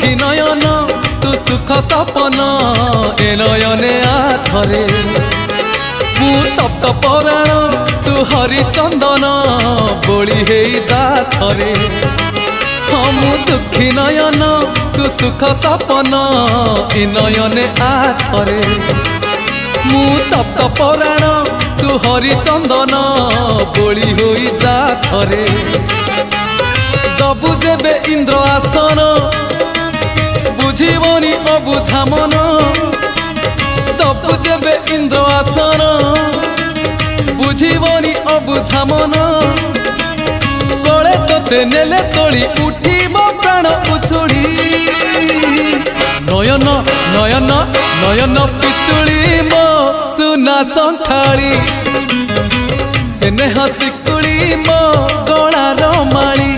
दुखी नयन तू सुख सपन ए नयने आखरे मु तप्त पराण तू हरिचंदन बोली हे जाथरे हाँ मु दुखी नयन तू सुख सपन ए नयने आखरे मु तप्त पराण तू हरिचंदन बोली हो जाथरे दबु जेबे इंद्र आसन बुझीबनी अबुझा मन दबु जेबे इंद्र आसन बुझीबनी अबुझा मन कले तोते नेले तोली उठीब प्राण उछुड़ी नयन नयन नयन पितुड़ी मो सुना संखाड़ी स्नेह शिकुड़ी मो गलार माली